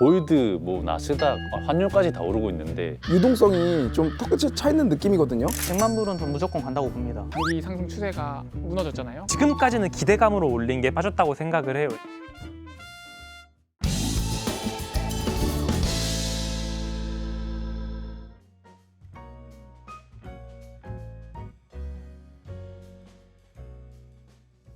골드, 뭐 나스닥, 환율까지 다 오르고 있는데 유동성이 좀 턱끝이 차 있는 느낌이거든요. 100만 불은 돈 무조건 간다고 봅니다. 무기 상승 추세가 무너졌잖아요. 지금까지는 기대감으로 올린 게 빠졌다고 생각을 해요.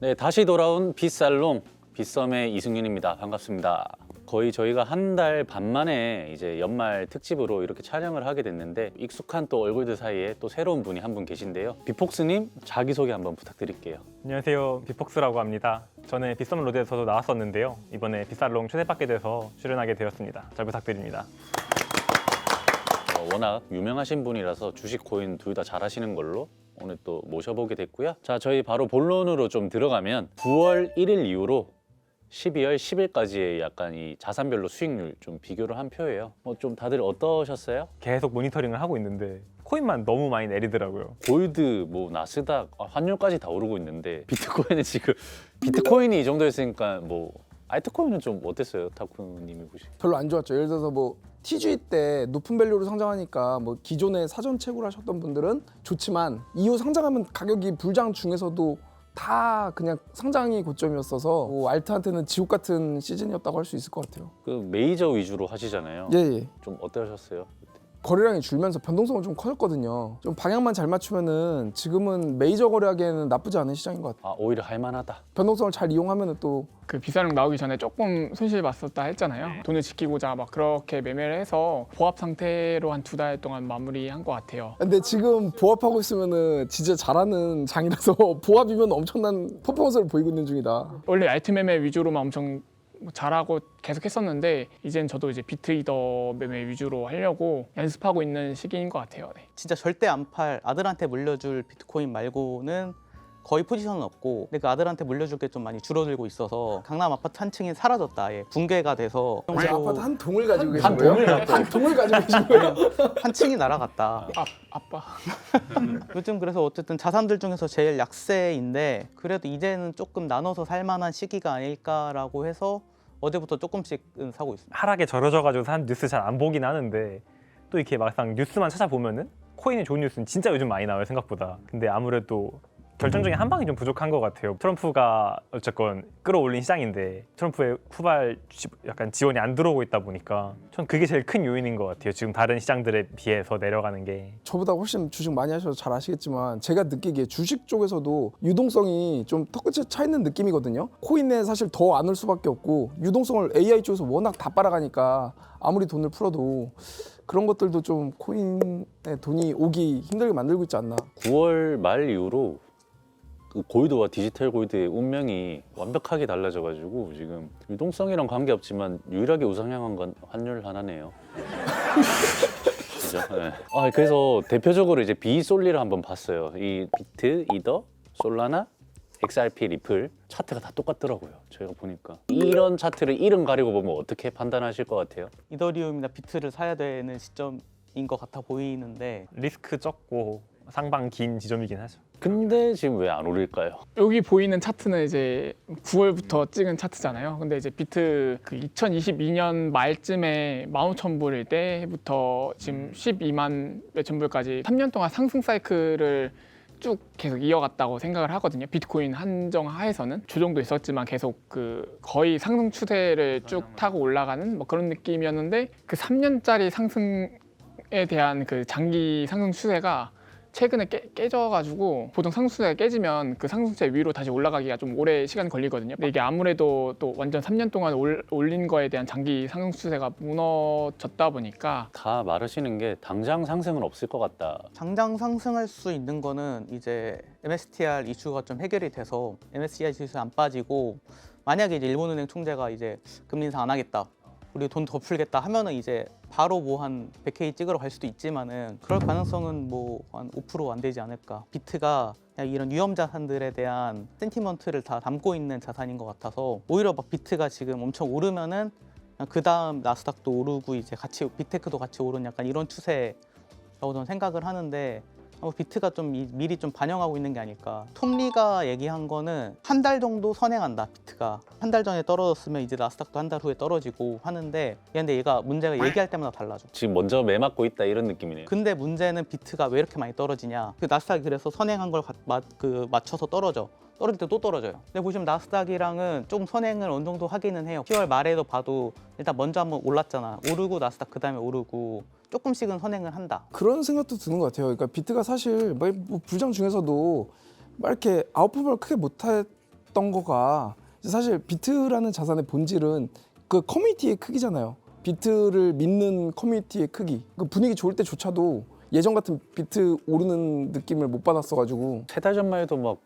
네, 다시 돌아온 빗살롱 빗썸의 이승윤입니다. 반갑습니다. 거의 저희가 한 달 반 만에 이제 연말 특집으로 이렇게 촬영을 하게 됐는데 익숙한 또 얼굴들 사이에 또 새로운 분이 한 분 계신데요. 빅폭스님 자기소개 한번 부탁드릴게요. 안녕하세요, 빅폭스라고 합니다. 전에 빗썸 로드에서도 나왔었는데요. 이번에 빗살롱 초대받게 돼서 출연하게 되었습니다. 잘 부탁드립니다. 워낙 유명하신 분이라서 주식, 코인 둘 다 잘하시는 걸로 오늘 또 모셔보게 됐고요. 자, 저희 바로 본론으로 좀 들어가면 9월 1일 이후로 12월 10일까지의 약간 이 자산별로 수익률 좀 비교를 한 표예요. 뭐 좀 다들 어떠셨어요? 계속 모니터링을 하고 있는데 코인만 너무 많이 내리더라고요. 골드, 뭐 나스닥, 환율까지 다 오르고 있는데 비트코인은 지금 비트코인이 이 정도였으니까 뭐 알트코인은 좀 어땠어요? 타쿠님이 보시. 별로 안 좋았죠. 예를 들어서 뭐 TG 때 높은 밸류로 상장하니까 뭐 기존에 사전 채굴 하셨던 분들은 좋지만 이후 상장하면 가격이 불장 중에서도 다 그냥 상장이 고점이었어서 뭐 알트한테는 지옥 같은 시즌이었다고 할 수 있을 것 같아요. 그 메이저 위주로 하시잖아요. 예. 좀 어떠셨어요? 거래량이 줄면서 변동성은 좀 커졌거든요. 좀 방향만 잘 맞추면은 지금은 메이저 거래하기에는 나쁘지 않은 시장인 것 같아요. 오히려 할만하다. 변동성을 잘 이용하면은 또 그 빗살롱 나오기 전에 조금 손실 봤었다 했잖아요. 돈을 지키고자 막 그렇게 매매를 해서 보합 상태로 한 2달 동안 마무리한 것 같아요. 근데 지금 보합하고 있으면은 진짜 잘하는 장이라서 보합이면 엄청난 퍼포먼스를 보이고 있는 중이다. 원래 알트 매매 위주로만 엄청 잘하고 계속 했었는데 이젠 저도 이제 비트이더 매매 위주로 하려고 연습하고 있는 시기인 것 같아요. 네. 진짜 절대 안 팔 아들한테 물려줄 비트코인 말고는 거의 포지션은 없고, 근데 그 아들한테 물려줄 게 좀 많이 줄어들고 있어서 강남 아파트 한 층이 사라졌다. 아예 붕괴가 돼서 이제 또 아파트 한 동을 가지고 계신 한 거예요? 동을 갖고 한 동을 가지고 계신 거예요? 한 층이 날아갔다. 아빠. 요즘 그래서 어쨌든 자산들 중에서 제일 약세인데 그래도 이제는 조금 나눠서 살 만한 시기가 아닐까라고 해서 어제부터 조금씩은 사고 있습니다. 하락에 절여져가지고 사람 뉴스 잘 안 보긴 하는데 또 이렇게 막상 뉴스만 찾아보면은 코인의 좋은 뉴스는 진짜 요즘 많이 나와요, 생각보다. 근데 아무래도 결정적인 한 방이 좀 부족한 것 같아요. 트럼프가 어쨌건 끌어올린 시장인데 트럼프의 후발 약간 지원이 안 들어오고 있다 보니까 전 그게 제일 큰 요인인 것 같아요. 지금 다른 시장들에 비해서 내려가는 게. 저보다 훨씬 주식 많이 하셔서 잘 아시겠지만 제가 느끼기에 주식 쪽에서도 유동성이 좀 턱끝이 차 있는 느낌이거든요. 코인에 사실 더 안 올 수밖에 없고 유동성을 AI 쪽에서 워낙 다 빨아가니까 아무리 돈을 풀어도 그런 것들도 좀 코인에 돈이 오기 힘들게 만들고 있지 않나. 9월 말 이후로 그 골드와 디지털 골드의 운명이 완벽하게 달라져가지고 지금 유동성이랑 관계없지만 유일하게 우상향한 건 환율 하나네요. 그죠? 네. 그래서 대표적으로 이제 비솔리를 한번 봤어요. 이 비트, 이더, 솔라나, XRP, 리플 차트가 다 똑같더라고요. 저희가 보니까 이런 차트를 이름 가리고 보면 어떻게 판단하실 것 같아요? 이더리움이나 비트를 사야 되는 시점인 것 같아 보이는데 리스크 적고 상방 긴 지점이긴 하죠. 근데 지금 왜 안 오를까요? 여기 보이는 차트는 이제 9월부터 찍은 차트잖아요. 근데 이제 비트 그 2022년 말쯤에 15,000불일 때부터 지금 12만 몇천 불까지 3년 동안 상승 사이클을 쭉 계속 이어갔다고 생각을 하거든요. 비트코인 한정 하에서는 조정도 있었지만 계속 그 거의 상승 추세를 쭉 타고 올라가는 뭐 그런 느낌이었는데 그 3년짜리 상승에 대한 그 장기 상승 추세가 최근에 깨져가지고 보통 상승추세가 깨지면 그 상승추세 위로 다시 올라가기가 좀 오래 시간이 걸리거든요. 근데 이게 아무래도 또 완전 3년 동안 올린 거에 대한 장기 상승추세가 무너졌다 보니까 다 말하시는 게 당장 상승은 없을 것 같다. 당장 상승할 수 있는 거는 이제 MSTR 이슈가 좀 해결이 돼서 MSCI 지수 안 빠지고, 만약에 이제 일본은행 총재가 이제 금리 인상 안 하겠다, 우리 돈 더 풀겠다 하면은 이제 바로 뭐 한 100K 찍으러 갈 수도 있지만은 그럴 가능성은 뭐 한 5% 안 되지 않을까. 비트가 그냥 이런 위험 자산들에 대한 센티먼트를 다 담고 있는 자산인 것 같아서 오히려 막 비트가 지금 엄청 오르면은 그 다음 나스닥도 오르고 이제 같이 빅테크도 같이 오르는 약간 이런 추세라고 저는 생각을 하는데, 비트가 좀 미리 좀 반영하고 있는 게 아닐까. 톰리가 얘기한 거는 한 달 정도 선행한다. 비트가 한 달 전에 떨어졌으면 이제 나스닥도 한 달 후에 떨어지고 하는데, 근데 얘가 문제가 얘기할 때마다 달라져. 지금 먼저 매맞고 있다 이런 느낌이네요. 근데 문제는 비트가 왜 이렇게 많이 떨어지냐. 그 나스닥이 그래서 선행한 걸 맞춰서 떨어져. 떨어질 때 또 떨어져요. 근데 보시면 나스닥이랑은 좀 선행을 어느 정도 하기는 해요. 10월 말에도 봐도 일단 먼저 한번 올랐잖아. 오르고 나스닥 그 다음에 오르고 조금씩은 선행을 한다. 그런 생각도 드는 것 같아요. 그러니까 비트가 사실 뭐 불장 중에서도 막 이렇게 아웃퍼폼을 크게 못했던 거가 사실 비트라는 자산의 본질은 그 커뮤니티의 크기잖아요. 비트를 믿는 커뮤니티의 크기. 그 분위기 좋을 때조차도 예전 같은 비트 오르는 느낌을 못 받았어가지고 3달 전만 해도 막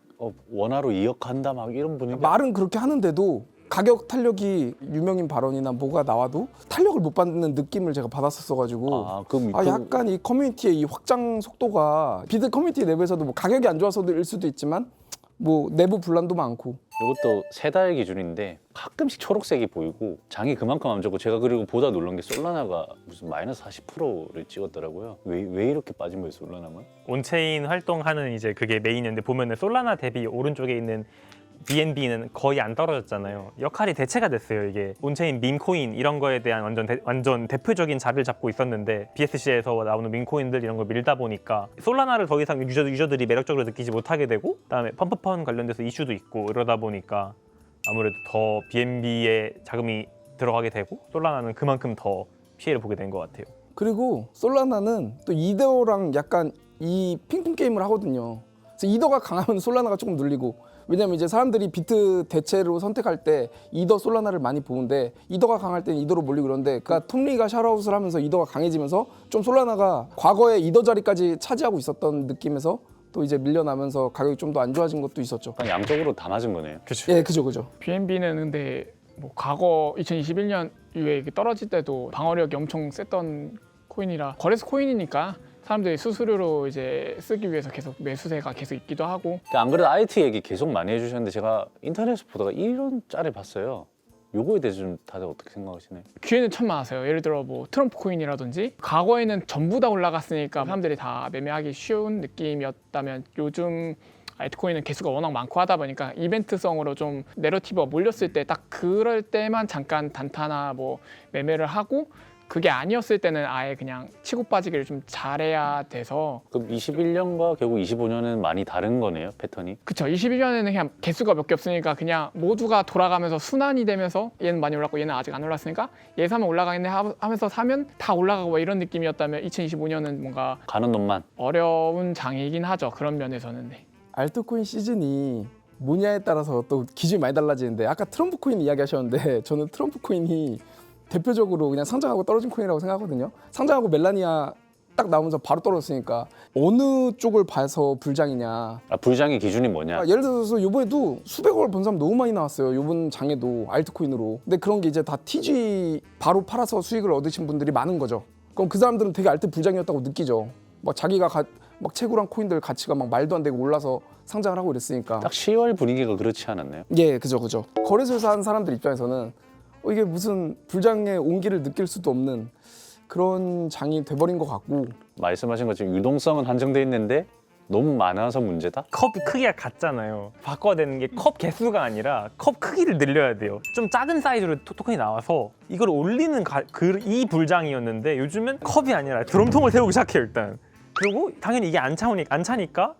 원화로 2억 한다 막 이런 분위기. 말은 그렇게 하는데도 가격 탄력이 유명인 발언이나 뭐가 나와도 탄력을 못 받는 느낌을 제가 받았었어가지고 그럼 약간 이 커뮤니티의 이 확장 속도가 비트 커뮤니티 내부에서도 뭐 가격이 안 좋아서일 수도 있지만 뭐 내부 분란도 많고. 이것도 3달 기준인데 가끔씩 초록색이 보이고 장이 그만큼 안 좋고, 제가 그리고 보다 놀란 게 솔라나가 무슨 마이너스 40%를 찍었더라고요. 왜 이렇게 빠진 거예요, 솔라나만? 온체인 활동하는 이제 그게 메인이었는데 보면은 솔라나 대비 오른쪽에 있는 BNB는 거의 안 떨어졌잖아요. 역할이 대체가 됐어요. 이게 온체인 밈코인 이런 거에 대한 완전 대표적인 자리를 잡고 있었는데 BSC에서 나오는 밈코인들 이런 걸 밀다 보니까 솔라나를 더 이상 유저들이 매력적으로 느끼지 못하게 되고, 그다음에 펌프펀 관련돼서 이슈도 있고 이러다 보니까 아무래도 더 BNB에 자금이 들어가게 되고 솔라나는 그만큼 더 피해를 보게 된 것 같아요. 그리고 솔라나는 또 이더랑 약간 이 핑퐁 게임을 하거든요. 그래서 이더가 강하면 솔라나가 조금 눌리고, 왜냐면 이제 사람들이 비트 대체로 선택할 때 이더 솔라나를 많이 보는데 이더가 강할 때는 이더로 몰리고 그런데, 그러니까 톰리가 샷아웃을 하면서 이더가 강해지면서 좀 솔라나가 과거에 이더 자리까지 차지하고 있었던 느낌에서 또 이제 밀려나면서 가격이 좀 더 안 좋아진 것도 있었죠. 약간 양쪽으로 다 맞은 거네요. 그렇죠. 예, 그죠. BNB는 근데 뭐 과거 2021년 이후에 떨어질 때도 방어력이 엄청 셌던 코인이라, 거래소 코인이니까 사람들이 수수료로 이제 쓰기 위해서 계속 매수세가 계속 있기도 하고. 안 그래도 IT 얘기 계속 많이 해주셨는데 제가 인터넷에서 보다가 이런 짤을 봤어요. 요거에 대해서 좀 다들 어떻게 생각하시나요? 기회는 참 많았어요. 예를 들어 뭐 트럼프 코인이라든지 과거에는 전부 다 올라갔으니까 사람들이 다 매매하기 쉬운 느낌이었다면, 요즘 알트코인은 개수가 워낙 많고 하다 보니까 이벤트성으로 좀 내러티브가 몰렸을 때 딱 그럴 때만 잠깐 단타나 뭐 매매를 하고, 그게 아니었을 때는 아예 그냥 치고 빠지기를 좀 잘해야 돼서. 그럼 21년과 결국 25년은 많이 다른 거네요, 패턴이? 그쵸. 21년에는 그냥 개수가 몇 개 없으니까 그냥 모두가 돌아가면서 순환이 되면서 얘는 많이 올랐고 얘는 아직 안 올랐으니까 얘 사면 올라가겠네 하면서 사면 다 올라가고 막 이런 느낌이었다면, 2025년은 뭔가 가는 놈만. 어려운 장이긴 하죠. 그런 면에서는. 네. 알트코인 시즌이 뭐냐에 따라서 또 기준이 많이 달라지는데, 아까 트럼프 코인 이야기하셨는데 저는 트럼프 코인이 대표적으로 그냥 상장하고 떨어진 코인이라고 생각하거든요. 상장하고 멜라니아 딱 나오면서 바로 떨어졌으니까 어느 쪽을 봐서 불장이냐. 불장의 기준이 뭐냐? 예를 들어서 이번에도 수백억을 번 사람 너무 많이 나왔어요. 이번 장에도 알트코인으로. 근데 그런 게 이제 다 TG 바로 팔아서 수익을 얻으신 분들이 많은 거죠. 그럼 그 사람들은 되게 알트 불장이었다고 느끼죠. 막 자기가 막 채굴한 코인들 가치가 막 말도 안 되고 올라서 상장을 하고 이랬으니까. 딱 10월 분위기가 그렇지 않았나요? 예, 그죠. 거래소에서 하는 사람들 입장에서는 이게 무슨 불장의 온기를 느낄 수도 없는 그런 장이 돼버린 것 같고. 말씀하신 것처럼 유동성은 한정돼 있는데 너무 많아서 문제다? 컵 크기가 같잖아요. 바꿔야 되는 게 컵 개수가 아니라 컵 크기를 늘려야 돼요. 좀 작은 사이즈로 토큰이 나와서 이걸 올리는 이 불장이었는데, 요즘은 컵이 아니라 드럼통을 세우기 시작해요, 일단. 그리고 당연히 이게 안 차니까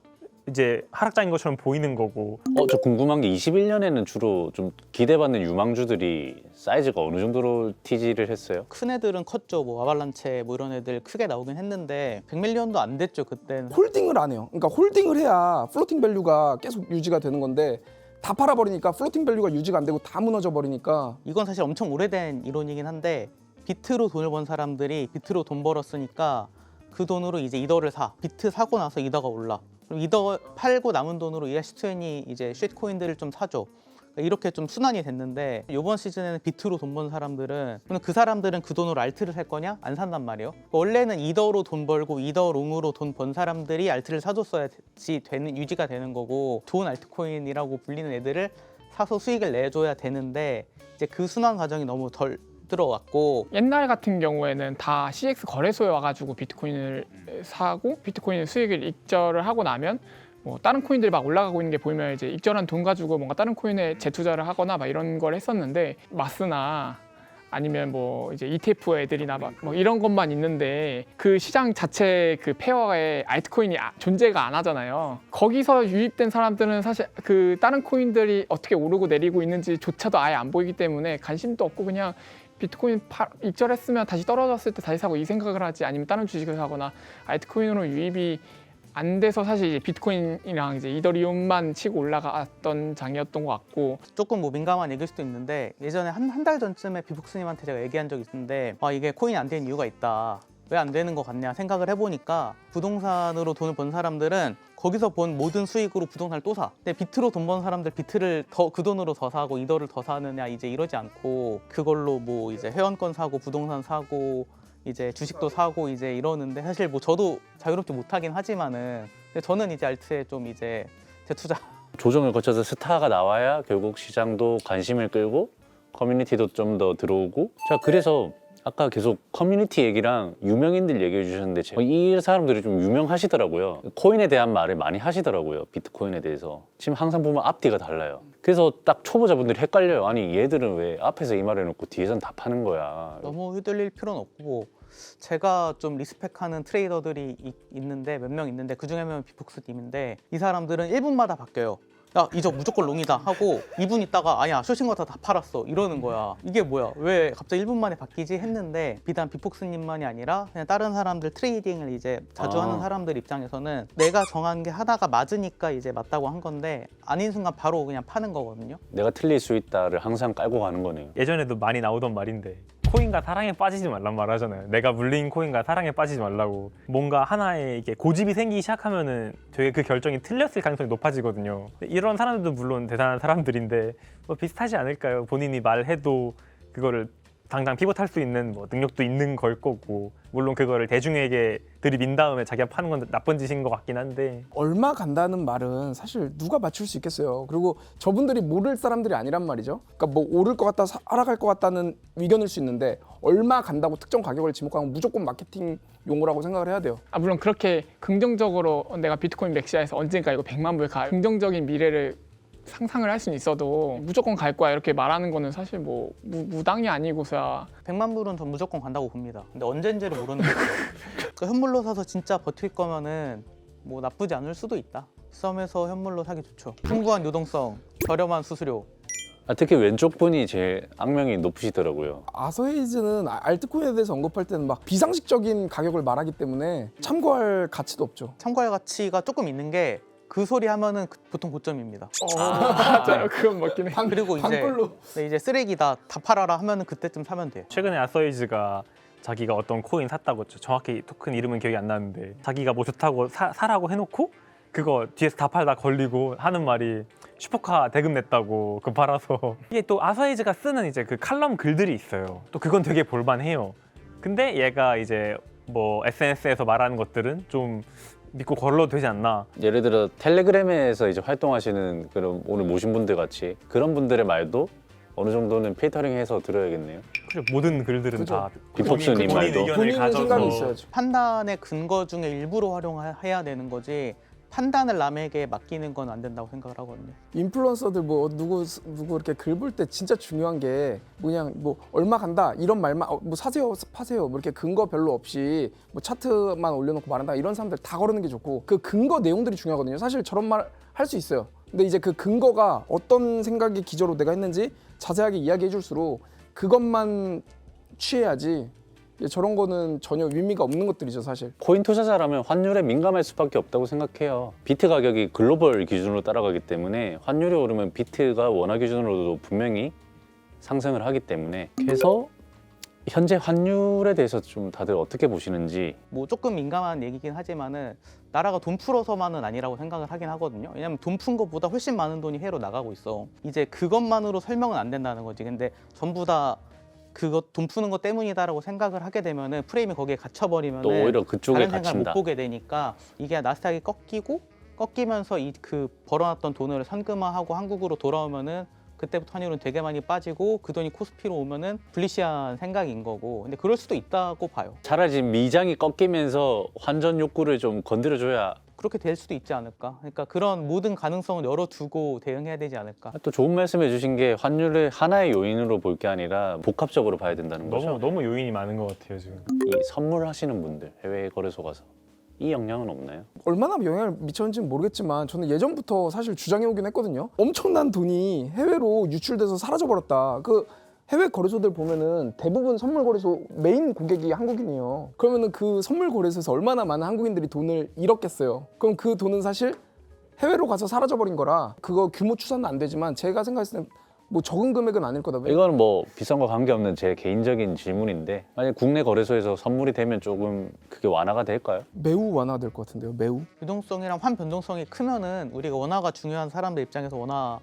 이제 하락장인 것처럼 보이는 거고. 저 궁금한 게 21년에는 주로 좀 기대받는 유망주들이 사이즈가 어느 정도로 TG를 했어요? 큰 애들은 컸죠. 뭐 아발란체 뭐 이런 애들 크게 나오긴 했는데 100밀리언도 안 됐죠 그때는. 홀딩을 안 해요. 그러니까 홀딩을 해야 플로팅 밸류가 계속 유지가 되는 건데, 다 팔아버리니까 플로팅 밸류가 유지가 안 되고 다 무너져 버리니까. 이건 사실 엄청 오래된 이론이긴 한데, 비트로 돈을 번 사람들이 비트로 돈 벌었으니까 그 돈으로 이제 이더를 사. 비트 사고 나서 이더가 올라. 그럼 이더 팔고 남은 돈으로 ERC20 이제 쉿코인들을 좀 사죠. 그러니까 이렇게 좀 순환이 됐는데, 이번 시즌에는 비트로 돈 번 사람들은, 그럼 그 사람들은 그 돈으로 알트를 살 거냐? 안 산단 말이에요. 그러니까 원래는 이더로 돈 벌고 이더 롱으로 돈 번 사람들이 알트를 사줬어야지 유지가 되는 거고, 좋은 알트코인이라고 불리는 애들을 사서 수익을 내줘야 되는데, 이제 그 순환 과정이 너무 덜 들어왔고 옛날 같은 경우에는 다 CX 거래소에 와가지고 비트코인을 사고 비트코인 수익을 익절을 하고 나면 뭐 다른 코인들이 막 올라가고 있는 게 보이면 이제 익절한 돈 가지고 뭔가 다른 코인에 재투자를 하거나 막 이런 걸 했었는데 마스나 아니면 뭐 이제 ETF 애들이나 막 뭐 이런 것만 있는데 그 시장 자체 그 페어에 알트코인이 존재가 안 하잖아요. 거기서 유입된 사람들은 사실 그 다른 코인들이 어떻게 오르고 내리고 있는지조차도 아예 안 보이기 때문에 관심도 없고 그냥 비트코인 익절했으면 다시 떨어졌을 때 다시 사고 이 생각을 하지 아니면 다른 주식을 사거나 알트코인으로 유입이 안 돼서 사실 이제 비트코인이랑 이제 이더리움만 치고 올라갔던 장이었던 것 같고 조금 뭐 민감한 얘기일 수도 있는데 예전에 한 달 전쯤에 비복스님한테 제가 얘기한 적이 있는데 이게 코인이 안 되는 이유가 있다. 왜 안 되는 것 같냐 생각을 해보니까 부동산으로 돈을 번 사람들은 거기서 본 모든 수익으로 부동산을 또 사. 근데 비트로 돈 번 사람들 비트를 더 그 돈으로 더 사고 이더를 더 사느냐 이제 이러지 않고 그걸로 뭐 이제 회원권 사고 부동산 사고 이제 주식도 사고 이제 이러는데 사실 뭐 저도 자유롭게 못하긴 하지만은 근데 저는 이제 알트에 좀 이제 재투자 조정을 거쳐서 스타가 나와야 결국 시장도 관심을 끌고 커뮤니티도 좀 더 들어오고. 자, 그래서 아까 계속 커뮤니티 얘기랑 유명인들 얘기해 주셨는데 이 사람들이 좀 유명하시더라고요. 코인에 대한 말을 많이 하시더라고요. 비트코인에 대해서. 지금 항상 보면 앞뒤가 달라요. 그래서 딱 초보자분들이 헷갈려요. 아니 얘들은 왜 앞에서 이 말 해놓고 뒤에선 다 파는 거야. 너무 휘둘릴 필요는 없고 제가 좀 리스펙하는 트레이더들이 있는데 몇 명 있는데 그중에 한 명은 비폭스님인데 이 사람들은 1분마다 바뀌어요. 야 이저 무조건 롱이다 하고 2분 있다가 아니야 쇼신 거 다 팔았어 이러는 거야. 이게 뭐야 왜 갑자기 1분 만에 바뀌지 했는데 비단 비폭스님만이 아니라 그냥 다른 사람들 트레이딩을 이제 자주 하는 사람들 입장에서는 내가 정한 게 하다가 맞으니까 이제 맞다고 한 건데 아닌 순간 바로 그냥 파는 거거든요. 내가 틀릴 수 있다를 항상 깔고 가는 거네요. 예전에도 많이 나오던 말인데 코인과 사랑에 빠지지 말란 말 하잖아요. 내가 물린 코인과 사랑에 빠지지 말라고. 뭔가 하나에 이게 고집이 생기기 시작하면은 되게 그 결정이 틀렸을 가능성이 높아지거든요. 이런 사람들도 물론 대단한 사람들인데 뭐 비슷하지 않을까요? 본인이 말해도 그거를 당장 피벗할 수 있는 뭐 능력도 있는 걸 거고 물론 그거를 대중에게 들이민 다음에 자기가 파는 건 나쁜 짓인 것 같긴 한데 얼마 간다는 말은 사실 누가 맞출 수 있겠어요. 그리고 저분들이 모를 사람들이 아니란 말이죠. 그러니까 뭐 오를 것 같다, 하락할 것 같다는 의견일 수 있는데 얼마 간다고 특정 가격을 지목하면 무조건 마케팅 용어라고 생각을 해야 돼요. 물론 그렇게 긍정적으로 내가 비트코인 맥시아에서 언젠가 이거 100만 불 가 긍정적인 미래를 상상을 할 수는 있어도 무조건 갈 거야 이렇게 말하는 거는 사실 뭐 무당이 아니고서야 100만 불은 전 무조건 간다고 봅니다. 근데 언젠지를 모르는 거죠. 그러니까 현물로 사서 진짜 버틸 거면은 뭐 나쁘지 않을 수도 있다. 썸에서 현물로 사기 좋죠. 풍부한 유동성, 저렴한 수수료. 특히 왼쪽 분이 제일 악명이 높으시더라고요. 아서헤이즈는 알트코인에 대해서 언급할 때는 막 비상식적인 가격을 말하기 때문에 참고할 가치도 없죠. 참고할 가치가 조금 있는 게 그 소리 하면은 보통 고점입니다. 맞아요. 그건 맞긴 해. 그리고 이제 반꼴로. 네, 이제 쓰레기다 다 팔아라 하면은 그때쯤 사면 돼요. 최근에 아서이즈가 자기가 어떤 코인 샀다고 했죠. 정확히 토큰 이름은 기억이 안 나는데 자기가 뭐 좋다고 사라고 해놓고 그거 뒤에서 다 팔다 걸리고 하는 말이 슈퍼카 대금 냈다고 그거 팔아서 이게 또 아서이즈가 쓰는 이제 그 칼럼 글들이 있어요. 또 그건 되게 볼만해요. 근데 얘가 이제 뭐 SNS에서 말하는 것들은 좀 믿고 걸러도 되지 않나. 예를 들어 텔레그램에서 이제 활동하시는 그런 오늘 모신 분들 같이 그런 분들의 말도 어느 정도는 필터링해서 들어야겠네요. 그죠. 모든 글들은 그죠. 다 비폭스님 본인 말도. 의견을 본인의 가져서 생각이 있어야죠. 판단의 근거 중에 일부로 활용해야 되는 거지 판단을 남에게 맡기는 건 안 된다고 생각을 하거든요. 인플루언서들 뭐 누구 이렇게 글 볼 때 진짜 중요한 게 그냥 뭐 얼마 간다 이런 말만 뭐 사세요 파세요 뭐 이렇게 근거 별로 없이 뭐 차트만 올려놓고 말한다 이런 사람들 다 거르는 게 좋고 그 근거 내용들이 중요하거든요. 사실 저런 말 할 수 있어요. 근데 이제 그 근거가 어떤 생각의 기저로 내가 했는지 자세하게 이야기해 줄수록 그것만 취해야지 저런 거는 전혀 의미가 없는 것들이죠 사실. 코인 투자자라면 환율에 민감할 수밖에 없다고 생각해요. 비트 가격이 글로벌 기준으로 따라가기 때문에 환율이 오르면 비트가 원화 기준으로도 분명히 상승을 하기 때문에 그래서 현재 환율에 대해서 좀 다들 어떻게 보시는지. 뭐 조금 민감한 얘기긴 하지만은 나라가 돈 풀어서만은 아니라고 생각을 하긴 하거든요. 왜냐면 돈 푼 것보다 훨씬 많은 돈이 해로 나가고 있어. 이제 그것만으로 설명은 안 된다는 거지. 근데 전부 다 그거 돈 푸는 것 때문이다라고 생각을 하게 되면은 프레임이 거기에 갇혀버리면은 또 오히려 그쪽에 다른 생각을 갇힌다. 못 보게 되니까 이게 나스닥이 꺾이면서 이 그 벌어놨던 돈을 현금화하고 한국으로 돌아오면은 그때부터 환율은 되게 많이 빠지고 그 돈이 코스피로 오면은 불리시한 생각인 거고 근데 그럴 수도 있다고 봐요. 차라리 미장이 꺾이면서 환전 욕구를 좀 건드려줘야 그렇게 될 수도 있지 않을까. 그러니까 그런 모든 가능성을 열어두고 대응해야 되지 않을까. 또 좋은 말씀 해주신 게 환율을 하나의 요인으로 볼 게 아니라 복합적으로 봐야 된다는 거죠. 너무 요인이 많은 것 같아요 지금. 이 선물하시는 분들 해외 거래소 가서 이 영향은 없나요? 얼마나 영향을 미쳤는지는 모르겠지만 저는 예전부터 사실 주장해 오긴 했거든요. 엄청난 돈이 해외로 유출돼서 사라져 버렸다. 그 해외 거래소들 보면은 대부분 선물 거래소 메인 고객이 한국인이에요. 그러면은 그 선물 거래소에서 얼마나 많은 한국인들이 돈을 잃었겠어요. 그럼 그 돈은 사실 해외로 가서 사라져 버린 거라 그거 규모 추산은 안 되지만 제가 생각했을 땐 뭐 적은 금액은 아닐 거다. 이거는 뭐 비싼 거 관계없는 제 개인적인 질문인데 만약 국내 거래소에서 선물이 되면 조금 그게 완화가 될까요? 매우 완화될 것 같은데요. 매우. 유동성이랑 환 변동성이 크면은 우리가 원화가 중요한 사람들 입장에서 원화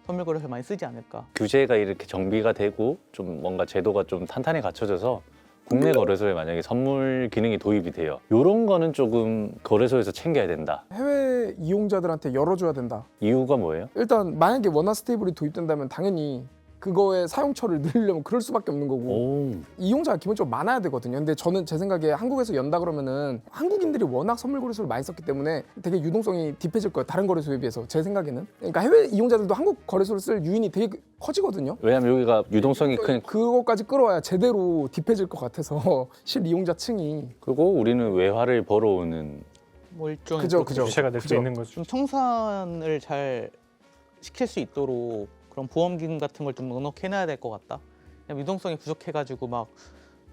선물 거래소를 많이 쓰지 않을까. 규제가 이렇게 정비가 되고 좀 뭔가 제도가 좀 탄탄히 갖춰져서 국내 거래소에 만약에 선물 기능이 도입이 돼요. 이런 거는 조금 거래소에서 챙겨야 된다. 해외 이용자들한테 열어줘야 된다. 이유가 뭐예요? 일단 만약에 원화 스테이블이 도입된다면 당연히 그거의 사용처를 늘리려면 그럴 수밖에 없는 거고 오, 이용자가 기본적으로 많아야 되거든요. 근데 저는 제 생각에 한국에서 연다 그러면은 한국인들이 워낙 선물 거래소를 많이 썼기 때문에 되게 유동성이 딥해질 거예요. 다른 거래소에 비해서 제 생각에는. 그러니까 해외 이용자들도 한국 거래소를 쓸 유인이 되게 커지거든요. 왜냐면 여기가 유동성이 크니까. 그거까지 끌어와야 제대로 딥해질 것 같아서 실 이용자층이 그리고 우리는 외화를 벌어오는 뭐 일종의 그죠, 그렇게 그죠. 주체가 될 수 그죠. 있는 거죠. 좀 청산을 잘 시킬 수 있도록 그런 보험기금 같은 걸 좀 넉넉해놔야 될 것 같다. 그냥 유동성이 부족해가지고 막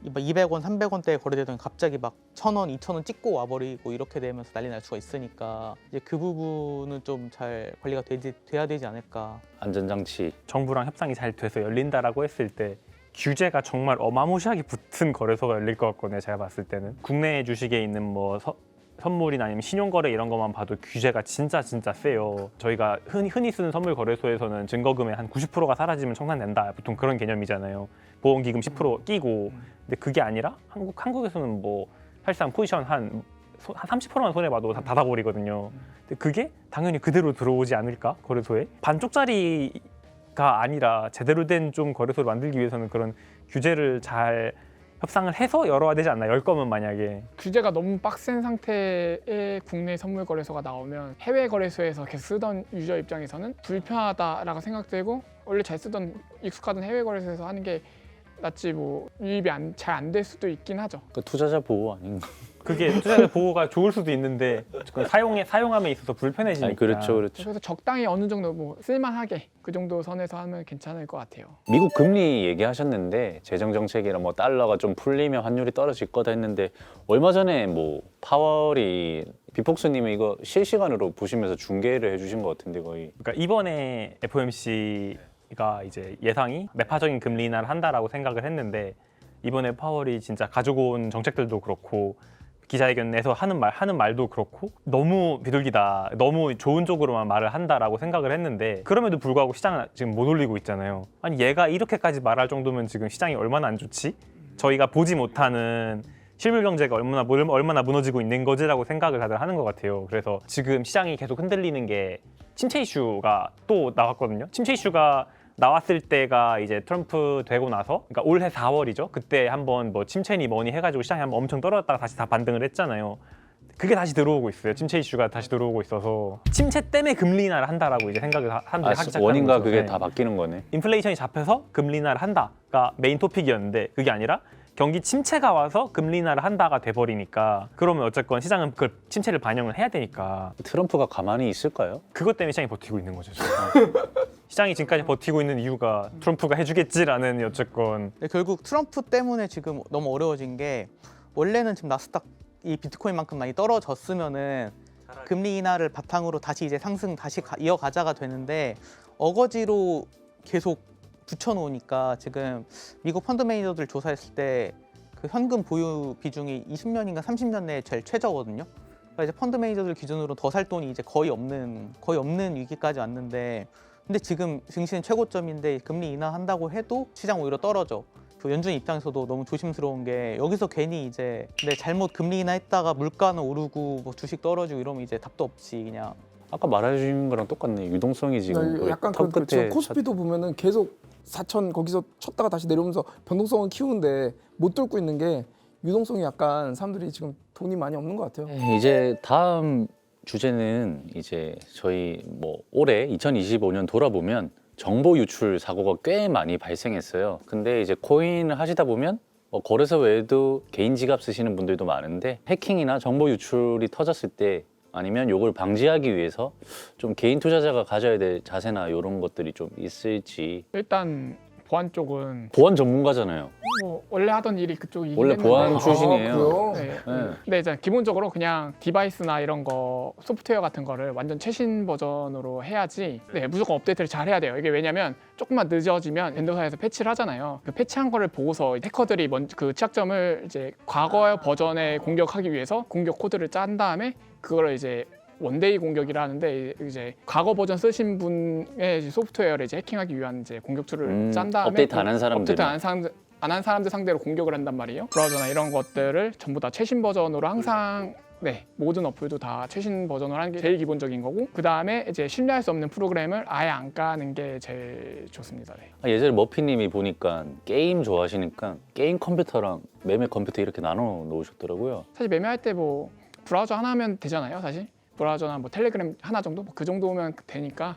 200원, 300원대에 거래되던 갑자기 막 1,000원, 2,000원 찍고 와버리고 이렇게 되면서 난리 날 수가 있으니까 이제 그 부분은 좀 잘 관리가 돼야 되지 않을까. 안전장치. 정부랑 협상이 잘 돼서 열린다라고 했을 때 규제가 정말 어마무시하게 붙은 거래소가 열릴 것 같거든요. 제가 봤을 때는 국내 주식에 있는 뭐 선물이나 아니면 신용거래 이런 것만 봐도 규제가 진짜 세요. 저희가 흔히 쓰는 선물 거래소에서는 증거금의 한 90%가 사라지면 청산된다. 보통 그런 개념이잖아요. 보험기금 10% 끼고. 근데 그게 아니라 한국에서는 뭐 사실상 포지션 한 30%만 손해봐도 다 닫아버리거든요. 근데 그게 당연히 그대로 들어오지 않을까? 거래소에? 반쪽짜리가 아니라 제대로 된 좀 거래소를 만들기 위해서는 그런 규제를 잘 협상을 해서 열어야 되지 않나? 열 거면 만약에. 규제가 너무 빡센 상태의 국내 선물 거래소가 나오면 해외 거래소에서 계속 쓰던 유저 입장에서는 불편하다라고 생각되고 원래 잘 쓰던 익숙하던 해외 거래소에서 하는 게 낫지 뭐 유입이 잘 안 될 수도 있긴 하죠. 그 투자자 보호 아닌가? 그게 투자자 보호가 좋을 수도 있는데 사용함에 있어서 불편해지니까. 아니, 그렇죠. 그래서 적당히 어느 정도 뭐 쓸만하게 그 정도 선에서 하면 괜찮을 것 같아요. 미국 금리 얘기하셨는데 재정 정책이나 뭐 달러가 좀 풀리면 환율이 떨어질 거다 했는데 얼마 전에 뭐 파월이 비폭스님이 이거 실시간으로 보시면서 중계를 해주신 것 같은데 거의. 그러니까 이번에 FOMC가 이제 예상이 매파적인 금리 인하를 한다라고 생각을 했는데 이번에 파월이 진짜 가지고 온 정책들도 그렇고 기자회견에서 하는 말도 그렇고 너무 비둘기다, 너무 좋은 쪽으로만 말을 한다라고 생각을 했는데 그럼에도 불구하고 시장은 지금 못 올리고 있잖아요. 아니 얘가 이렇게까지 말할 정도면 지금 시장이 얼마나 안 좋지? 저희가 보지 못하는 실물 경제가 얼마나 무너지고 있는 거지라고 생각을 다들 하는 것 같아요. 그래서 지금 시장이 계속 흔들리는 게 침체 이슈가 또 나왔거든요. 침체 이슈가 나왔을 때가 이제 트럼프 되고 나서, 그러니까 올해 4월이죠. 그때 한번 뭐 침체니 뭐니 해가지고 시장이 한번 엄청 떨어졌다가 다시 다 반등을 했잖아요. 그게 다시 들어오고 있어요. 침체 이슈가 다시 들어오고 있어서 침체 때문에 금리 인하를 한다라고 이제 생각을 사람들이 하기 시작하는 원인과 거죠. 그게 네. 다 바뀌는 거네. 인플레이션이 잡혀서 금리 인하를 한다가 메인 토픽이었는데 그게 아니라 경기 침체가 와서 금리 인하를 한다가 돼버리니까 그러면 어쨌건 시장은 그 침체를 반영을 해야 되니까 트럼프가 가만히 있을까요? 그것 때문에 시장이 버티고 있는 거죠. 지금. 시장이 지금까지 버티고 있는 이유가 트럼프가 해주겠지라는 어쨌건 근데 결국 트럼프 때문에 지금 너무 어려워진 게 원래는 지금 나스닥 이 비트코인만큼 많이 떨어졌으면은 금리 인하를 바탕으로 다시 이제 상승 다시 이어가자가 되는데 어거지로 계속 붙여놓으니까 지금 미국 펀드 매니저들 조사했을 때 그 현금 보유 비중이 20년인가 30년 내에 제일 최저거든요. 그러니까 이제 펀드 매니저들 기준으로 더 살 돈이 이제 거의 없는 위기까지 왔는데 근데 지금 증시는 최고점인데 금리 인하한다고 해도 시장 오히려 떨어져. 그 연준 입장에서도 너무 조심스러운 게 여기서 괜히 이제 근데 잘못 금리 인하했다가 물가는 오르고 뭐 주식 떨어지고 이러면 이제 답도 없이 그냥 아까 말해주신 거랑 똑같네. 유동성이 지금 거의 약간 턱 그런 끝에 코스피도 보면은 계속 4천 거기서 쳤다가 다시 내려오면서 변동성은 키우는데 못 뚫고 있는 게 유동성이 약간 사람들이 지금 돈이 많이 없는 것 같아요. 네, 이제 다음 주제는 이제 저희 뭐 올해 2025년 돌아보면 정보 유출 사고가 꽤 많이 발생했어요. 근데 이제 코인을 하시다 보면 거래소 외에도 개인 지갑 쓰시는 분들도 많은데 해킹이나 정보 유출이 터졌을 때 아니면 요걸 방지하기 위해서 좀 개인 투자자가 가져야 될 자세나 이런 것들이 좀 있을지. 일단 보안 쪽은 보안 전문가잖아요. 뭐 원래 하던 일이 그쪽이긴 원래 했는데 보안 출신이에요. 그래요? 네. 네. 근데 이제 기본적으로 그냥 디바이스나 이런 거 소프트웨어 같은 거를 완전 최신 버전으로 해야지 무조건 업데이트를 잘 해야 돼요. 이게 왜냐면 조금만 늦어지면 벤더사에서 패치를 하잖아요. 그 패치한 거를 보고서 해커들이 먼저 그 취약점을 이제 과거 버전에 공격하기 위해서 공격 코드를 짠 다음에 그거를 이제 원데이 공격이라 하는데 이제 과거 버전 쓰신 분의 이제 소프트웨어를 이제 해킹하기 위한 이제 공격툴을 짠 다음에 업데이트 안 한 사람들. 업데이트 안 한 사람들 상대로 공격을 한단 말이에요. 브라우저나 이런 것들을 전부 다 최신 버전으로 항상 모든 어플도 다 최신 버전으로 하는 게 제일 기본적인 거고 그 다음에 이제 신뢰할 수 없는 프로그램을 아예 안 까는 게 제일 좋습니다. 예전에 머피님이 보니까 게임 좋아하시니까 게임 컴퓨터랑 매매 컴퓨터 이렇게 나눠 놓으셨더라고요. 사실 매매할 때 뭐 브라우저 하나 하면 되잖아요. 사실 브라우저나 뭐 텔레그램 하나 정도 그 정도면 되니까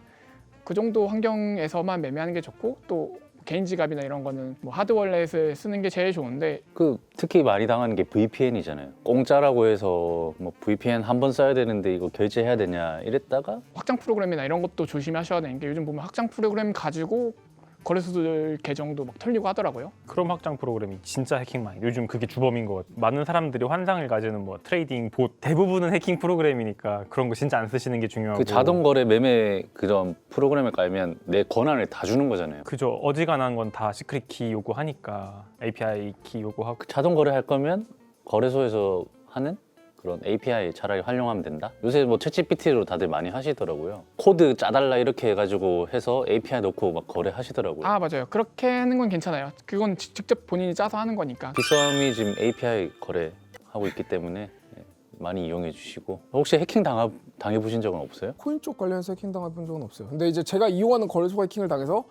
그 정도 환경에서만 매매하는 게 좋고 또 개인 지갑이나 이런 거는 뭐 하드월렛을 쓰는 게 제일 좋은데 특히 많이 당하는 게 VPN이잖아요. 공짜라고 해서 뭐 VPN 한 번 써야 되는데 이거 결제해야 되냐 이랬다가 확장 프로그램이나 이런 것도 조심하셔야 되는 게 요즘 보면 확장 프로그램 가지고 거래소들 계정도 막 털리고 하더라고요. 크롬 확장 프로그램이 진짜 해킹 많이. 요즘 그게 주범인 것 같아요. 많은 사람들이 환상을 가지는 뭐 트레이딩 봇 대부분은 해킹 프로그램이니까 그런 거 진짜 안 쓰시는 게 중요하고. 그 자동 거래 매매 그런 프로그램을 깔면 내 권한을 다 주는 거잖아요. 그죠. 어지간한 건 다 시크릿 키 요구하니까 API 키 요구하고. 그 자동 거래 할 거면 거래소에서 하는 그런 API 차라리 활용하면 된다. 요새 뭐 챗GPT로 다들 많이 하시더라고요. 코드 짜달라 이렇게 해가지고 해서 API 넣고 막 거래하시더라고요. 아 맞아요. 그렇게 하는 건 괜찮아요. 그건 직접 본인이 짜서 하는 거니까. 빗썸이 지금 API 거래하고 있기 때문에 많이 이용해 주시고. 혹시 해킹 당해보신 적은 없어요? 코인 쪽 관련해서 해킹 당해본 적은 없어요. 근데 이제 제가 이용하는 거래소가 해킹을 당해서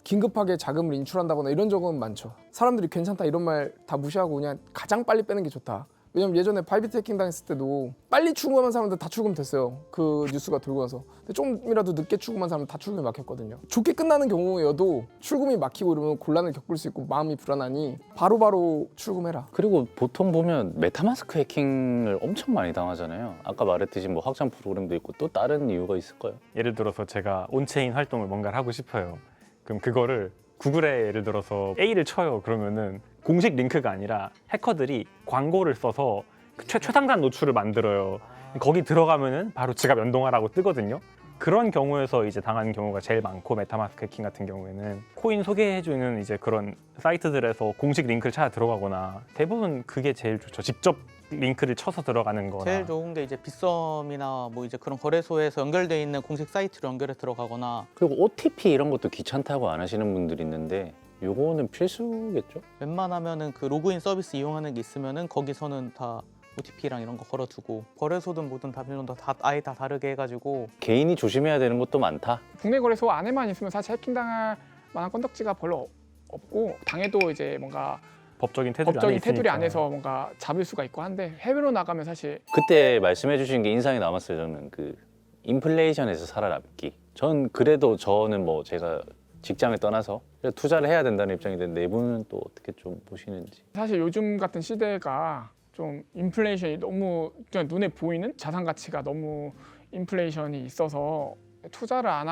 긴급하게 자금을 인출한다거나 이런 적은 많죠. 사람들이 괜찮다 이런 말 다 무시하고 그냥 가장 빨리 빼는 게 좋다. 왜냐면 예전에 바이비트 해킹 당했을 때도 빨리 출금한 사람들 다 출금됐어요. 그 뉴스가 돌고 나서. 근데 좀이라도 늦게 출금한 사람들 다 출금이 막혔거든요. 좋게 끝나는 경우여도 출금이 막히고 이러면 곤란을 겪을 수 있고 마음이 불안하니 바로바로 출금해라. 그리고 보통 보면 메타마스크 해킹을 엄청 많이 당하잖아요. 아까 말했듯이 뭐 확장 프로그램도 있고 또 다른 이유가 있을까요? 예를 들어서 제가 온체인 활동을 뭔가를 하고 싶어요. 그럼 그거를 구글에 예를 들어서 A를 쳐요. 그러면은 공식 링크가 아니라 해커들이 광고를 써서 그 최상단 노출을 만들어요. 거기 들어가면은 바로 지갑 연동하라고 뜨거든요. 그런 경우에서 이제 당하는 경우가 제일 많고 메타마스크 해킹 같은 경우에는 코인 소개해주는 이제 그런 사이트들에서 공식 링크를 찾아 들어가거나 대부분 그게 제일 좋죠. 직접 링크를 쳐서 들어가는 거나. 제일 좋은 게 이제 빗썸이나 뭐 이제 그런 거래소에서 연결돼 있는 공식 사이트로 연결해 들어가거나 그리고 OTP 이런 것도 귀찮다고 안 하시는 분들이 있는데 요거는 필수겠죠? 웬만하면은 그 로그인 서비스 이용하는 게 있으면은 거기서는 다 OTP랑 이런 거 걸어두고 거래소든 뭐든 다 비밀번호 다 아예 다 다르게 해가지고 개인이 조심해야 되는 것도 많다. 국내 거래소 안에만 있으면 사실 해킹당할 만한 건덕지가 별로 없고 당해도 이제 뭔가 법적인 테두리 법적인 안에 테두리 있으니까. 안에서 뭔가 잡을 수가 있고 한데 해외로 나가면 사실 그때 말씀해 주신 게 인상이 남았어요. 저는 그 인플레이션에서 살아남기. 저는 뭐 제가 직장을 떠나서 투자를 해야 된다는 입장인데 네 분은 또 어떻게 좀 보시는지. 사실 요즘 같은 시대가 좀 인플레이션이 너무 그냥 눈에 보이는 자산 가치가 너무 인플레이션이 있어서 투자를 안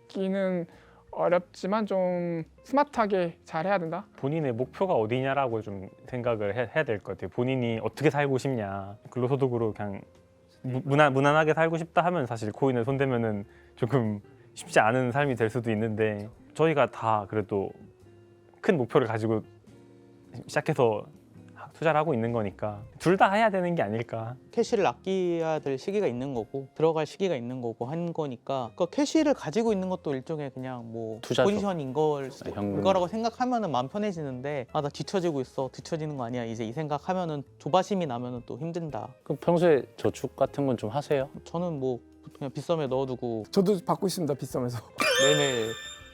하기는 어렵지만 좀 스마트하게 잘 해야 된다. 본인의 목표가 어디냐라고 좀 생각을 해야 될 것 같아요. 본인이 어떻게 살고 싶냐. 근로소득으로 그냥 무난하게 살고 싶다 하면 사실 코인에 손대면은 조금 쉽지 않은 삶이 될 수도 있는데 저희가 다 그래도 큰 목표를 가지고 시작해서 투자를 하고 있는 거니까 둘 다 해야 되는 게 아닐까. 캐시를 아껴야 될 시기가 있는 거고 들어갈 시기가 있는 거고 한 거니까 그 캐시를 가지고 있는 것도 일종의 그냥 뭐 투자죠. 포지션인 현금. 거라고 생각하면은 마음 편해지는데 아 나 뒤처지고 있어 뒤처지는 거 아니야 이제 이 생각하면은 조바심이 나면은 또 힘든다. 그럼 평소에 저축 같은 건 좀 하세요? 저는 뭐 그냥 빗썸에 넣어두고 저도 받고 있습니다, 빗썸에서. 매일매일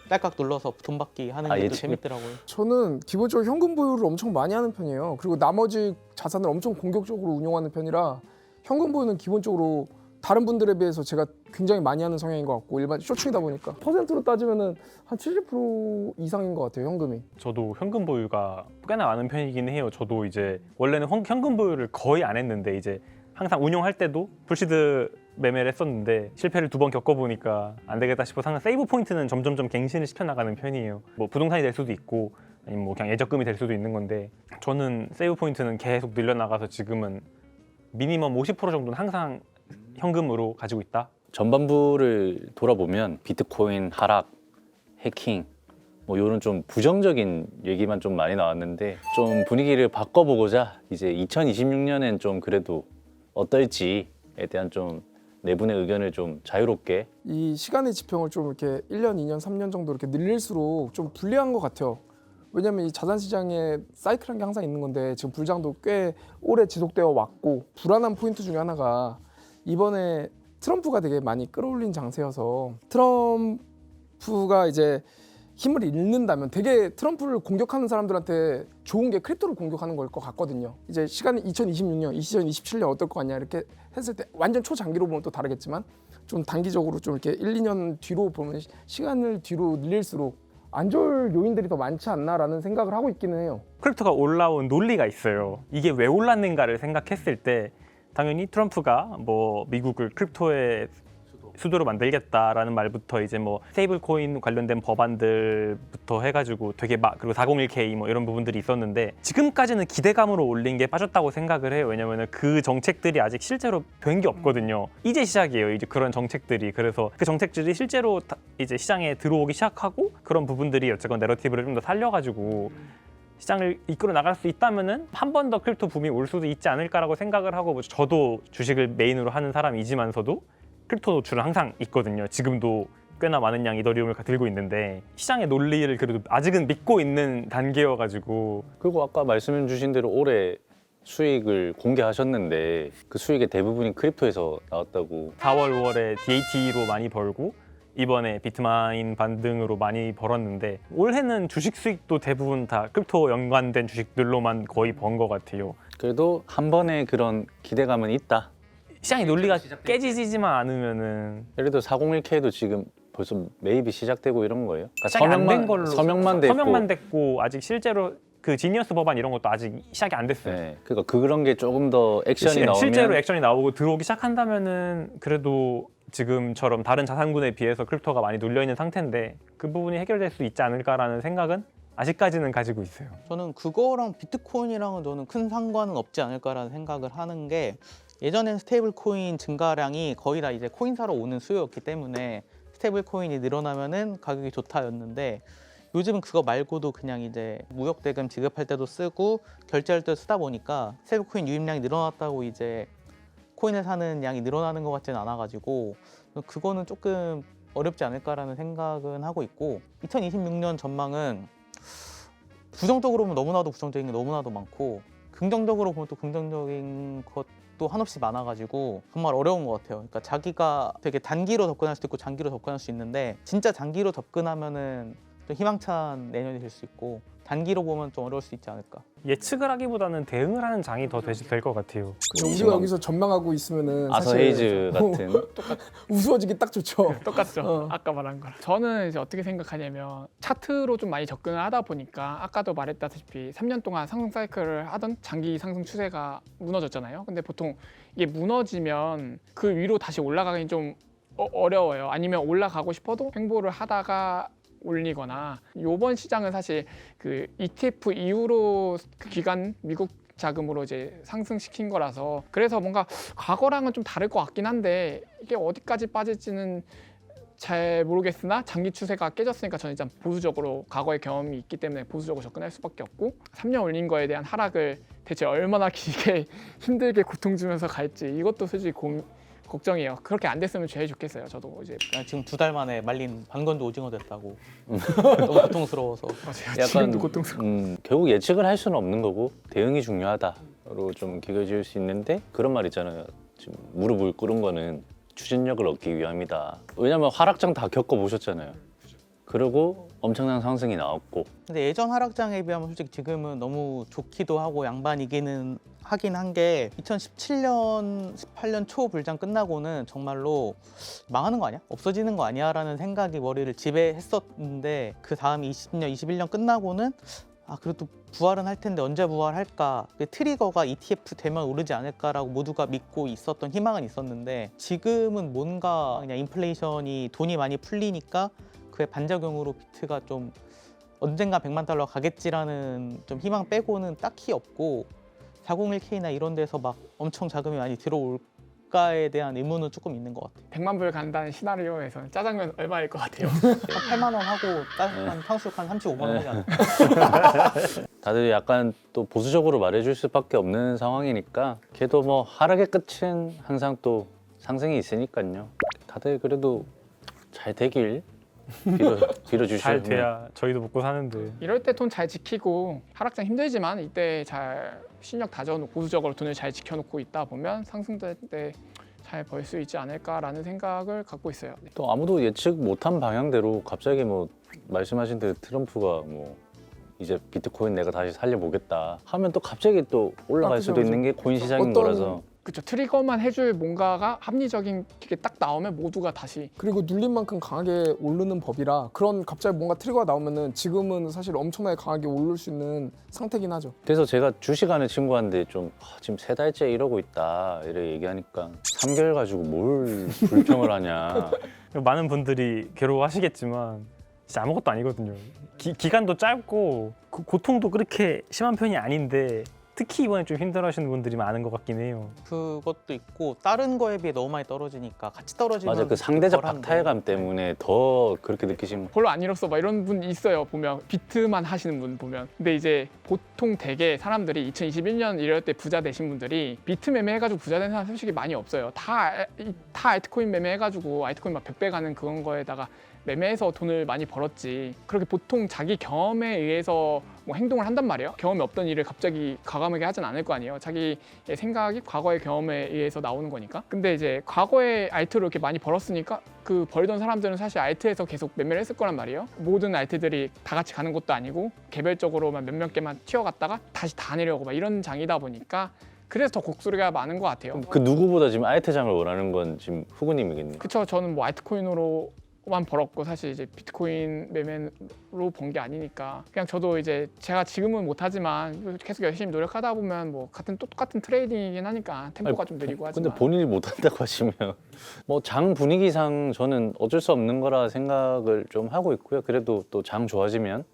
딸깍 눌러서 돈 받기 하는 아, 게 또 예측- 재밌더라고요. 저는 기본적으로 현금 보유를 엄청 많이 하는 편이에요. 그리고 나머지 자산을 엄청 공격적으로 운용하는 편이라 현금 보유는 기본적으로 다른 분들에 비해서 제가 굉장히 많이 하는 성향인 것 같고 일반 쇼충이다 보니까 퍼센트로 따지면은 한 70% 이상인 것 같아요, 현금이. 저도 현금 보유가 꽤나 많은 편이긴 해요. 저도 이제 원래는 현금 보유를 거의 안 했는데 이제 항상 운용할 때도 불시드 매매를 했었는데 실패를 2번 겪어보니까 안 되겠다 싶어서 항상 세이브 포인트는 점점점 갱신을 시켜나가는 편이에요. 뭐 부동산이 될 수도 있고 아니면 뭐 그냥 예적금이 될 수도 있는 건데 저는 세이브 포인트는 계속 늘려나가서 지금은 미니멈 50% 정도는 항상 현금으로 가지고 있다. 전반부를 돌아보면 비트코인 하락, 해킹 뭐 이런 좀 부정적인 얘기만 좀 많이 나왔는데 좀 분위기를 바꿔보고자 이제 2026년엔 좀 그래도 어떨지에 대한 좀 네 분의 의견을 좀 자유롭게 이 시간의 지평을 좀 이렇게 1년, 2년, 3년 정도 이렇게 늘릴수록 좀 불리한 것 같아요. 왜냐면 이 자산 시장에 사이클한 게 항상 있는 건데 지금 불장도 꽤 오래 지속되어 왔고 불안한 포인트 중에 하나가 이번에 트럼프가 되게 많이 끌어올린 장세여서 트럼프가 이제 힘을 잃는다면 되게 트럼프를 공격하는 사람들한테 좋은 게 크립토를 공격하는 걸 것 같거든요. 이제 시간이 2026년, 2027년 어떨 것 같냐 이렇게 했을 때 완전 초장기로 보면 또 다르겠지만 좀 단기적으로 좀 이렇게 1, 2년 뒤로 보면 시간을 뒤로 늘릴수록 안 좋을 요인들이 더 많지 않나라는 생각을 하고 있기는 해요. 크립토가 올라온 논리가 있어요. 이게 왜 올랐는가를 생각했을 때 당연히 트럼프가 뭐 미국을 크립토의 수도로 만들겠다라는 말부터 이제 뭐 스테이블 코인 관련된 법안들부터 해가지고 되게 막 그리고 401k 뭐 이런 부분들이 있었는데 지금까지는 기대감으로 올린 게 빠졌다고 생각을 해요. 왜냐면은 그 정책들이 아직 실제로 된 게 없거든요. 이제 시작이에요. 이제 그런 정책들이. 그래서 그 정책들이 실제로 이제 시장에 들어오기 시작하고 그런 부분들이 어쨌건 내러티브를 좀 더 살려가지고 시장을 이끌어 나갈 수 있다면은 한 번 더 크립토 붐이 올 수도 있지 않을까라고 생각을 하고 뭐 저도 주식을 메인으로 하는 사람이지만서도 크립토 노출은 항상 있거든요. 지금도 꽤나 많은 양 이더리움을 들고 있는데 시장의 논리를 그래도 아직은 믿고 있는 단계여가지고 그리고 아까 말씀 주신 대로 올해 수익을 공개하셨는데 그 수익의 대부분이 크립토에서 나왔다고 4월, 5월에 DAT로 많이 벌고 이번에 비트마인 반등으로 많이 벌었는데 올해는 주식 수익도 대부분 다 크립토 연관된 주식들로만 거의 번 것 같아요. 그래도 한 번의 그런 기대감은 있다. 시장의 논리가 깨지지만 않으면은 예를 들어 401k도 지금 벌써 매입이 시작되고 이런 거예요? 그러니까 시작이 안 된 걸로 서명만 됐고 서명만 됐고 아직 실제로 그 지니어스 법안 이런 것도 아직 시작이 안 됐어요. 네, 그러니까 그런 게 조금 더 액션이 나오면 실제로 액션이 나오고 들어오기 시작한다면은 그래도 지금처럼 다른 자산군에 비해서 크립토가 많이 눌려 있는 상태인데 그 부분이 해결될 수 있지 않을까라는 생각은 아직까지는 가지고 있어요. 저는 그거랑 비트코인이랑은 저는 큰 상관은 없지 않을까라는 생각을 하는 게 예전엔 스테이블 코인 증가량이 거의 다 이제 코인사로 오는 수요였기 때문에 스테이블 코인이 늘어나면은 가격이 좋다였는데 요즘은 그거 말고도 그냥 이제 무역 대금 지급할 때도 쓰고 결제할 때도 쓰다 보니까 스테이블 코인 유입량이 늘어났다고 이제 코인을 사는 양이 늘어나는 것 같지는 않아가지고 그거는 조금 어렵지 않을까라는 생각은 하고 있고 2026년 전망은 부정적으로 보면 너무나도 부정적인 게 너무나도 많고 긍정적으로 보면 또 긍정적인 것도 한없이 많아가지고 정말 어려운 것 같아요. 그러니까 자기가 되게 단기로 접근할 수도 있고 장기로 접근할 수 있는데 진짜 장기로 접근하면은 좀 희망찬 내년이 될 수 있고 단기로 보면 좀 어려울 수 있지 않을까. 예측을 하기보다는 대응을 하는 장이 더 될 것 같아요. 우리가 여기서 전망하고 있으면은 아서 사실 헤이즈 같은 우스워지기 딱 좋죠. 똑같죠. 아까 말한 거랑. 저는 이제 어떻게 생각하냐면 차트로 좀 많이 접근을 하다 보니까 아까도 말했다시피 3년 동안 상승 사이클을 하던 장기 상승 추세가 무너졌잖아요. 근데 보통 이게 무너지면 그 위로 다시 올라가긴 좀 어려워요. 아니면 올라가고 싶어도 횡보를 하다가 올리거나 요번 시장은 사실 그 ETF 이후로 그 기간 미국 자금으로 이제 상승시킨 거라서 그래서 뭔가 과거랑은 좀 다를 것 같긴 한데 이게 어디까지 빠질지는 잘 모르겠으나 장기 추세가 깨졌으니까 저는 일단 보수적으로 과거의 경험이 있기 때문에 보수적으로 접근할 수밖에 없고 3년 올린 거에 대한 하락을 대체 얼마나 길게 힘들게 고통 주면서 갈지 이것도 솔직히 걱정이에요. 그렇게 안 됐으면 제일 좋겠어요. 저도 이제 지금 2달 만에 말린 반건조 오징어 됐다고 너무 고통스러워서 맞아요. 지금도 고통스러워. 결국 예측을 할 수는 없는 거고 대응이 중요하다로 좀 기겨질 수 있는데 그런 말 있잖아요. 지금 무릎을 꿇은 거는 추진력을 얻기 위함이다. 왜냐면 하락장 다 겪어보셨잖아요. 그리고 엄청난 상승이 나왔고 근데 예전 하락장에 비하면 솔직히 지금은 너무 좋기도 하고 양반이기는 하긴 한 게 2017년, 18년 초 불장 끝나고는 정말로 망하는 거 아니야? 없어지는 거 아니야? 라는 생각이 머리를 지배했었는데 그 다음 20년, 21년 끝나고는 아 그래도 부활은 할 텐데 언제 부활할까? 트리거가 ETF 되면 오르지 않을까라고 모두가 믿고 있었던 희망은 있었는데 지금은 뭔가 그냥 인플레이션이 돈이 많이 풀리니까 그의 반작용으로 비트가 좀 언젠가 100만 달러 가겠지라는 좀 희망 빼고는 딱히 없고 401k나 이런 데서 막 엄청 자금이 많이 들어올까에 대한 의문은 조금 있는 것 같아요. 100만 불 간다는 시나리오에서는 짜장면 얼마일 것 같아요? 8만 원 하고 따뜻한 탕수육 한 35만 원이잖아요. 다들 약간 또 보수적으로 말해줄 수밖에 없는 상황이니까 걔도 뭐 하락의 끝은 항상 또 상승이 있으니까요. 다들 그래도 잘 되길 빌어주시면 잘 돼야 저희도 먹고 사는데. 이럴 때 돈 잘 지키고 하락장 힘들지만 이때 잘 실력 다져놓고 보수적으로 돈을 잘 지켜놓고 있다 보면 상승될 때 잘 벌 수 있지 않을까라는 생각을 갖고 있어요. 네. 또 아무도 예측 못한 방향대로 갑자기 뭐 말씀하신 대로 트럼프가 뭐 이제 비트코인 내가 다시 살려보겠다 하면 또 갑자기 또 올라갈 그죠, 수도 그죠. 있는 게 코인 시장인 어떤- 거라서 그렇죠. 트리거만 해줄 뭔가가 합리적인 게 딱 나오면 모두가 다시 그리고 눌린 만큼 강하게 오르는 법이라 그런 갑자기 뭔가 트리거가 나오면은 지금은 사실 엄청나게 강하게 오를 수 있는 상태긴 하죠. 그래서 제가 주식하는 친구한테 좀 지금 3달째 이러고 있다 이렇게 얘기하니까 3개월 가지고 뭘 불평을 하냐. 많은 분들이 괴로워하시겠지만 진짜 아무것도 아니거든요. 기간도 짧고 고통도 그렇게 심한 편이 아닌데 특히 이번에 좀 힘들어하시는 분들이 많은 것 같긴 해요. 그것도 있고 다른 거에 비해 너무 많이 떨어지니까 같이 떨어지면 맞아, 그 상대적 덜한데. 박탈감 때문에 더 그렇게 느끼시는 별로 안 잃었어 막 이런 분 있어요. 보면 비트만 하시는 분 보면. 근데 이제 보통 대개 사람들이 2021년 이럴 때 부자 되신 분들이 비트 매매해가지고 부자 된 사람 솔직히 많이 없어요. 다 알트코인 매매해가지고 알트코인 막 100배 가는 그런 거에다가 매매해서 돈을 많이 벌었지. 그렇게 보통 자기 경험에 의해서 뭐 행동을 한단 말이에요. 경험이 없던 일을 갑자기 과감하게 하진 않을 거 아니에요. 자기의 생각이 과거의 경험에 의해서 나오는 거니까. 근데 이제 과거에 알트로 이렇게 많이 벌었으니까 그 벌던 사람들은 사실 알트에서 계속 매매를 했을 거란 말이에요. 모든 알트들이 다 같이 가는 것도 아니고 개별적으로만 몇몇 개만 튀어갔다가 다시 다 내려오고 막 이런 장이다 보니까 그래서 더 곡소리가 많은 것 같아요. 그 누구보다 지금 알트장을 원하는 건 지금 후구님이겠네요. 그쵸. 저는 뭐 알트코인으로만 벌었고 사실 이제 비트코인 매매로 번 게 아니니까 그냥 저도 이제 제가 지금은 못하지만 계속 열심히 노력하다 보면 뭐 똑같은 트레이딩이긴 하니까 템포가 좀 느리고 근데 하지만 본인이 못한다고 하시면 뭐 장 분위기상 저는 어쩔 수 없는 거라 생각을 좀 하고 있고요. 그래도 또 장 좋아지면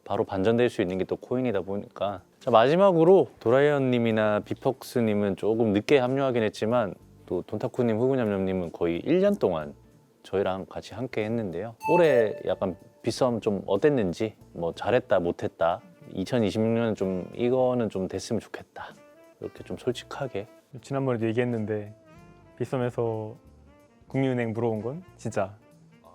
바로 반전될 수 있는 게 또 코인이다 보니까. 자, 마지막으로 도라이언님이나 비폭스님은 조금 늦게 합류하긴 했지만 또 돈타쿠님, 후구냠냠님은 거의 1년 동안 저희랑 같이 함께 했는데요. 올해 약간 빗썸 좀 어땠는지, 뭐 잘했다, 못했다, 2026년은 좀 이거는 좀 됐으면 좋겠다, 이렇게 좀 솔직하게. 지난번에도 얘기했는데 빗썸에서 국민은행 물어온 건 진짜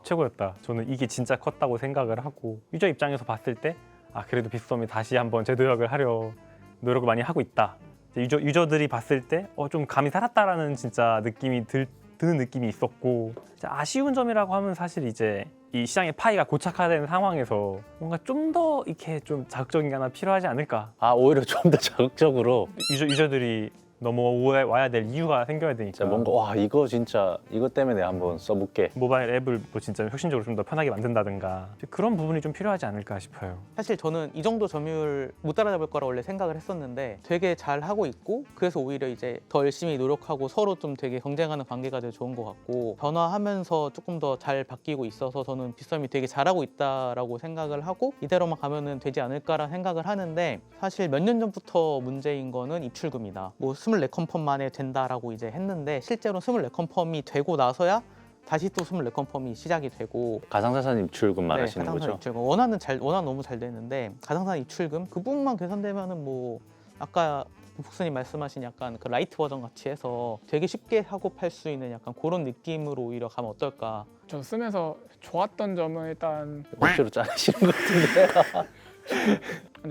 최고였다. 저는 이게 진짜 컸다고 생각을 하고 유저 입장에서 봤을 때 아 그래도 빗썸이 다시 한번 재도약을 하려 노력을 많이 하고 있다. 유저들이 봤을 때 좀 감이 살았다라는 진짜 느낌이 드는 느낌이 있었고, 아쉬운 점이라고 하면 사실 이제 이 시장의 파이가 고착화된 상황에서 뭔가 좀 더 이렇게 좀 자극적인 게 하나 필요하지 않을까. 아, 오히려 좀 더 자극적으로 유저들이 넘어와야 될 이유가 생겨야 되니까. 진짜 뭔가 와, 이거 진짜 이것 때문에 내가 한번 써볼게. 모바일 앱을 뭐 진짜 혁신적으로 좀 더 편하게 만든다든가 그런 부분이 좀 필요하지 않을까 싶어요. 사실 저는 이 정도 점유율 못 따라잡을 거라 원래 생각을 했었는데 되게 잘 하고 있고 그래서 오히려 이제 더 열심히 노력하고 서로 좀 되게 경쟁하는 관계가 되게 좋은 것 같고 변화하면서 조금 더 잘 바뀌고 있어서 저는 빗썸이 되게 잘하고 있다라고 생각을 하고 이대로만 가면은 되지 않을까라는 생각을 하는데 사실 몇 년 전부터 문제인 거는 입출금이다. 뭐 24컨펌 만에 된다라고 이제 했는데 실제로 24컨펌이 되고 나서야 다시 또 24컨펌이 시작이 되고 가상자산 입출금 말하시는 가상산 거죠? 입출금 원화는 너무 잘 되는데 가상산 입출금 그 부분만 계산되면은 뭐 아까 복수님 말씀하신 약간 그 라이트 버전 같이 해서 되게 쉽게 사고 팔 수 있는 약간 그런 느낌으로 오히려 가면 어떨까. 저 쓰면서 좋았던 점은 일단 억지로 짜내시는 것 같은데.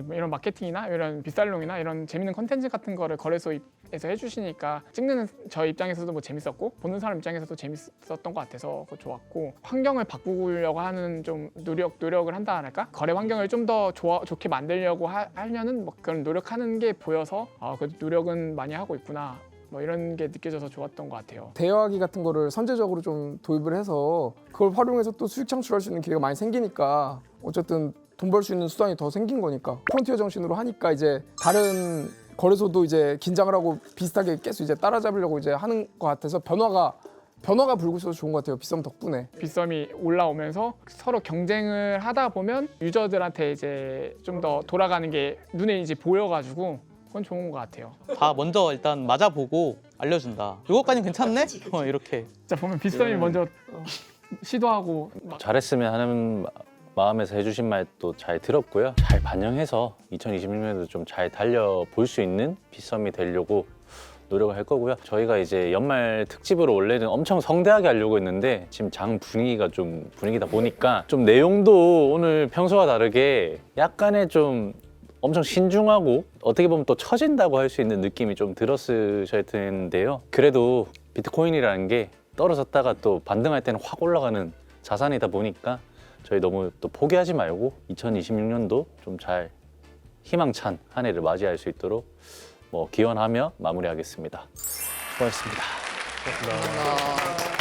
뭐 이런 마케팅이나 이런 빗살롱이나 이런 재밌는 컨텐츠 같은 거를 거래소에서 해주시니까 찍는 저 입장에서도 뭐 재밌었고 보는 사람 입장에서도 재밌었던 것 같아서 그거 좋았고 환경을 바꾸려고 하는 좀 노력을 한다 할까? 거래 환경을 좀 더 좋게 만들려고 하려는 뭐 그런 노력하는 게 보여서 그래도 노력은 많이 하고 있구나. 뭐 이런 게 느껴져서 좋았던 것 같아요. 대여하기 같은 거를 선제적으로 좀 도입을 해서 그걸 활용해서 또 수익 창출할 수 있는 기회가 많이 생기니까 어쨌든 돈 벌 수 있는 수단이 더 생긴 거니까 프론티어 정신으로 하니까 이제 다른 거래소도 이제 긴장을 하고 비슷하게 계속 이제 따라잡으려고 이제 하는 것 같아서 변화가 불고 있어서 좋은 것 같아요. 빗썸 덕분에. 빗썸이 올라오면서 서로 경쟁을 하다 보면 유저들한테 이제 좀 더 돌아가는 게 눈에 이제 보여가지고 그건 좋은 것 같아요. 다 먼저 일단 맞아보고 알려준다. 이것까지는 괜찮네? 이렇게. 자 보면 빗썸이 먼저 시도하고 잘했으면 하는 마음에서 해주신 말도 잘 들었고요. 잘 반영해서 2026년에도 좀 잘 달려볼 수 있는 빗썸이 되려고 노력을 할 거고요. 저희가 이제 연말 특집으로 원래는 엄청 성대하게 하려고 했는데 지금 장 분위기다 보니까 좀 내용도 오늘 평소와 다르게 약간의 좀 엄청 신중하고 어떻게 보면 또 처진다고 할 수 있는 느낌이 좀 들었으실 텐데요. 그래도 비트코인이라는 게 떨어졌다가 또 반등할 때는 확 올라가는 자산이다 보니까 저희 너무 또 포기하지 말고 2026년도 좀 잘 희망찬 한 해를 맞이할 수 있도록 기원하며 마무리하겠습니다. 수고하셨습니다. 감사합니다.